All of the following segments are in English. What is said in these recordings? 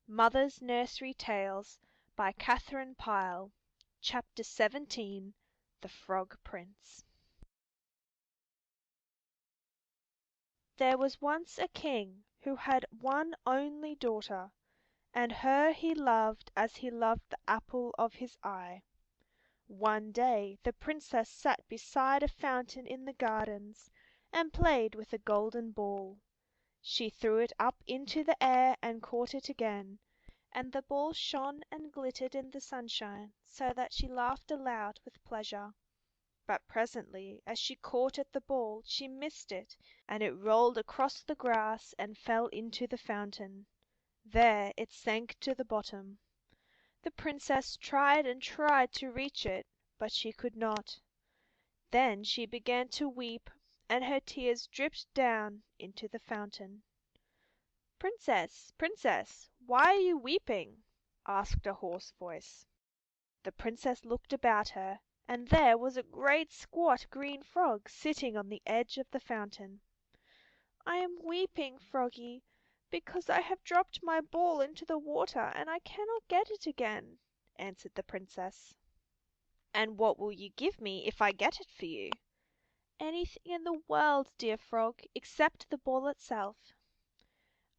Mother's Nursery Tales by Catherine Pyle. Chapter 17 The Frog Prince. There was once a king who had one only daughter, and her he loved as he loved the apple of his eye. One day the princess sat beside a fountain in the gardens, and played with a golden ball. She threw it up into the air and caught it again, and the ball shone and glittered in the sunshine so that she laughed aloud with pleasure. But presently as she caught at the ball she missed it, and it rolled across the grass and fell into the fountain. There it sank to the bottom. The princess tried and tried to reach it, but she could not. Then she began to weep, and her tears dripped down into the fountain. "Princess, Princess, why are you weeping?" asked a hoarse voice. The princess looked about her, and there was a great squat green frog sitting on the edge of the fountain. "I am weeping, Froggy, because I have dropped my ball into the water and I cannot get it again," answered the princess. "And what will you give me if I get it for you?" "Anything in the world, dear frog, except the ball itself."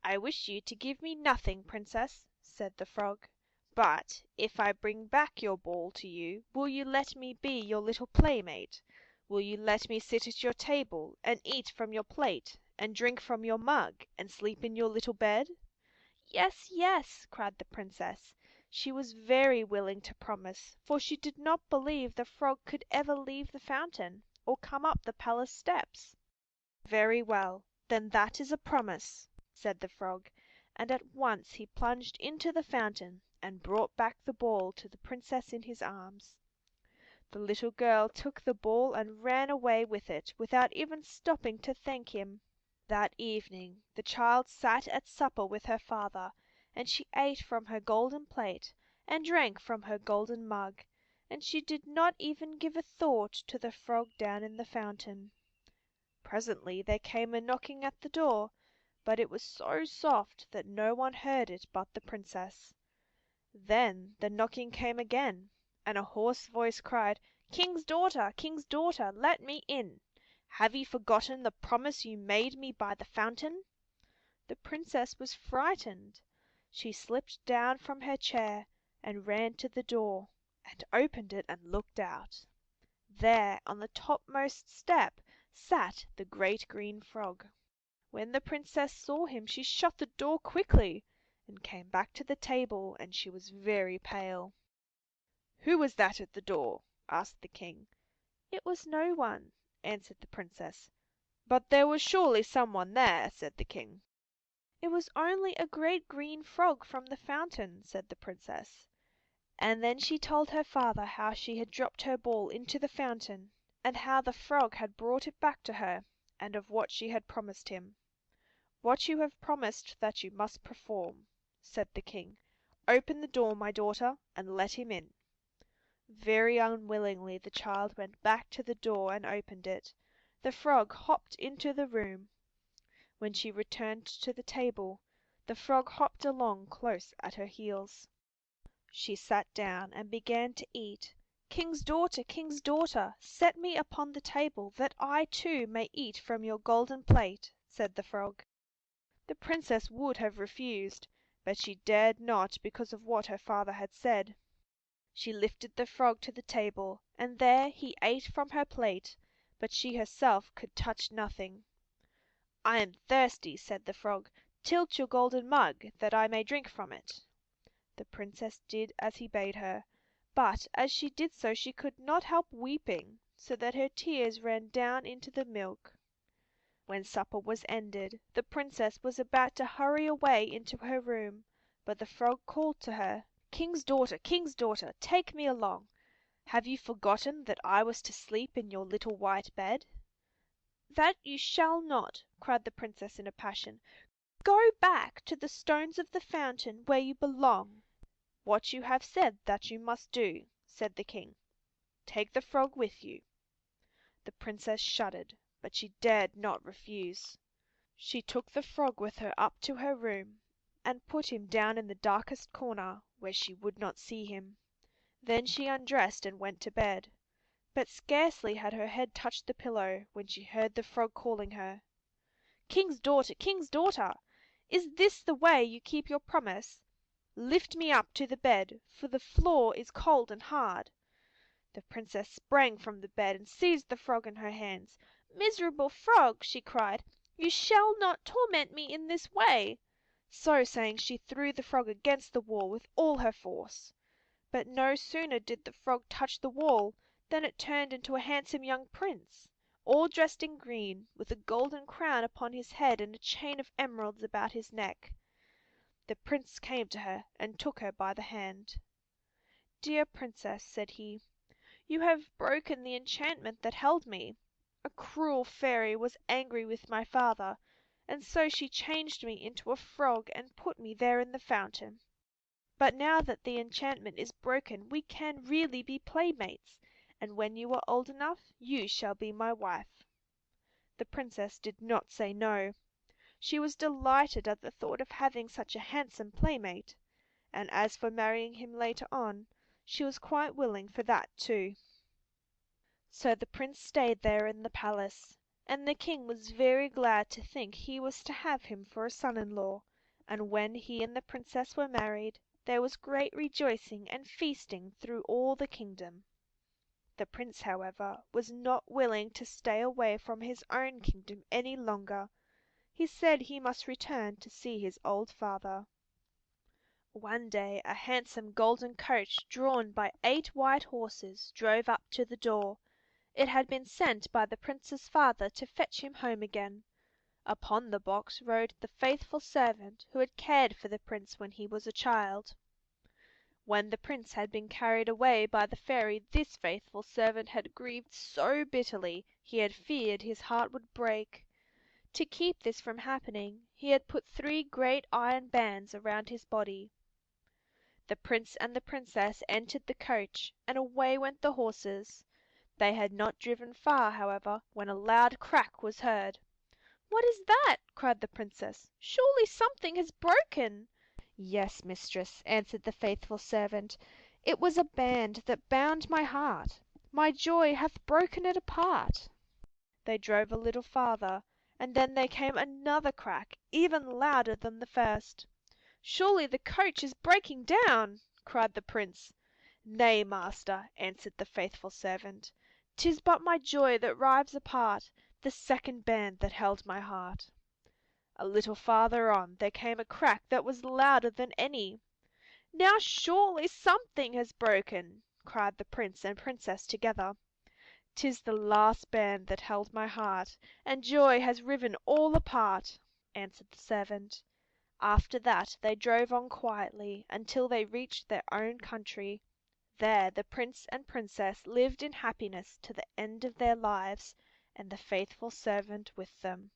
"I wish you to give me nothing, Princess," said the frog. "But if I bring back your ball to you will you let me be your little playmate? Will you let me sit at your table, and eat from your plate, and drink from your mug, and sleep in your little bed?" "Yes, yes!" cried the princess. She was very willing to promise, for she did not believe the frog could ever leave the fountain, or come up the palace steps. "Very well, then that is a promise," said the frog, and at once he plunged into the fountain and brought back the ball to the princess in his arms. The little girl took the ball and ran away with it without even stopping to thank him. That evening the child sat at supper with her father, and she ate from her golden plate and drank from her golden mug, and she did not even give a thought to the frog down in the fountain. Presently there came a knocking at the door, but it was so soft that no one heard it but the princess. Then the knocking came again, and a hoarse voice cried, "King's daughter, King's daughter, let me in! Have you forgotten the promise you made me by the fountain?" The princess was frightened. She slipped down from her chair, and ran to the door, and opened it and looked out. There on the topmost step sat the great green frog. When the princess saw him she shut the door quickly, and came back to the table, and she was very pale. "Who was that at the door?" asked the king. "It was no one," answered the princess. "But there was surely some one there," said the king. "It was only a great green frog from the fountain," said the princess. And then she told her father how she had dropped her ball into the fountain, and how the frog had brought it back to her, and of what she had promised him. "What you have promised that you must perform," said the king. "Open the door, my daughter, and let him in." Very unwillingly the child went back to the door and opened it. The frog hopped into the room. When she returned to the table, the frog hopped along close at her heels. She sat down and began to eat. King's daughter, set me upon the table that I too may eat from your golden plate," said the frog. The princess would have refused, but she dared not because of what her father had said. She lifted the frog to the table, and there he ate from her plate, but she herself could touch nothing. "I am thirsty," said the frog. "Tilt your golden mug, that I may drink from it." The princess did as he bade her, but as she did so she could not help weeping, so that her tears ran down into the milk. When supper was ended, the princess was about to hurry away into her room, but the frog called to her, King's daughter, take me along. Have you forgotten that I was to sleep in your little white bed?" "That you shall not," cried the princess in a passion. "Go back to the stones of the fountain where you belong." "What you have said that you must do," said the king. "Take the frog with you." The princess shuddered, but she dared not refuse. She took the frog with her up to her room, and put him down in the darkest corner, where she would not see him. Then she undressed and went to bed. But scarcely had her head touched the pillow when she heard the frog calling her. "King's daughter, King's daughter! Is this the way you keep your promise? Lift me up to the bed, for the floor is cold and hard." The Princess sprang from the bed and seized the frog in her hands. "Miserable frog!" she cried, "you shall not torment me in this way." So saying she threw the frog against the wall with all her force. But no sooner did the frog touch the wall than it turned into a handsome young prince, all dressed in green, with a golden crown upon his head and a chain of emeralds about his neck. The Prince came to her and took her by the hand. "Dear Princess," said he, "you have broken the enchantment that held me. A cruel fairy was angry with my father, and so she changed me into a frog and put me there in the fountain. But now that the enchantment is broken we can really be playmates, and when you are old enough you shall be my wife." The Princess did not say no. She was delighted at the thought of having such a handsome playmate, and as for marrying him later on, she was quite willing for that too. So the Prince stayed there in the palace, and the King was very glad to think he was to have him for a son in law, and when he and the Princess were married there was great rejoicing and feasting through all the kingdom. The Prince, however, was not willing to stay away from his own kingdom any longer. He said he must return to see his old father. One day a handsome golden coach drawn by 8 white horses drove up to the door. It had been sent by the Prince's father to fetch him home again. Upon the box rode the faithful servant who had cared for the Prince when he was a child. When the Prince had been carried away by the fairy this faithful servant had grieved so bitterly he had feared his heart would break. To keep this from happening he had put 3 great iron bands around his body. The Prince and the Princess entered the coach, and away went the horses. They had not driven far, however, when a loud crack was heard. "What is that?" cried the Princess. "Surely something has broken." "Yes, mistress," answered the faithful servant. "It was a band that bound my heart. My joy hath broken it apart." They drove a little farther, and then there came another crack, even louder than the first. "Surely the coach is breaking down," cried the Prince. "Nay, master," answered the faithful servant, "'tis but my joy that rives apart, the second band that held my heart." A little farther on there came a crack that was louder than any. "Now surely something has broken," cried the Prince and Princess together. "'Tis the last band that held my heart, and joy has riven all apart," answered the servant. After that they drove on quietly until they reached their own country. There the Prince and Princess lived in happiness to the end of their lives, and the faithful servant with them.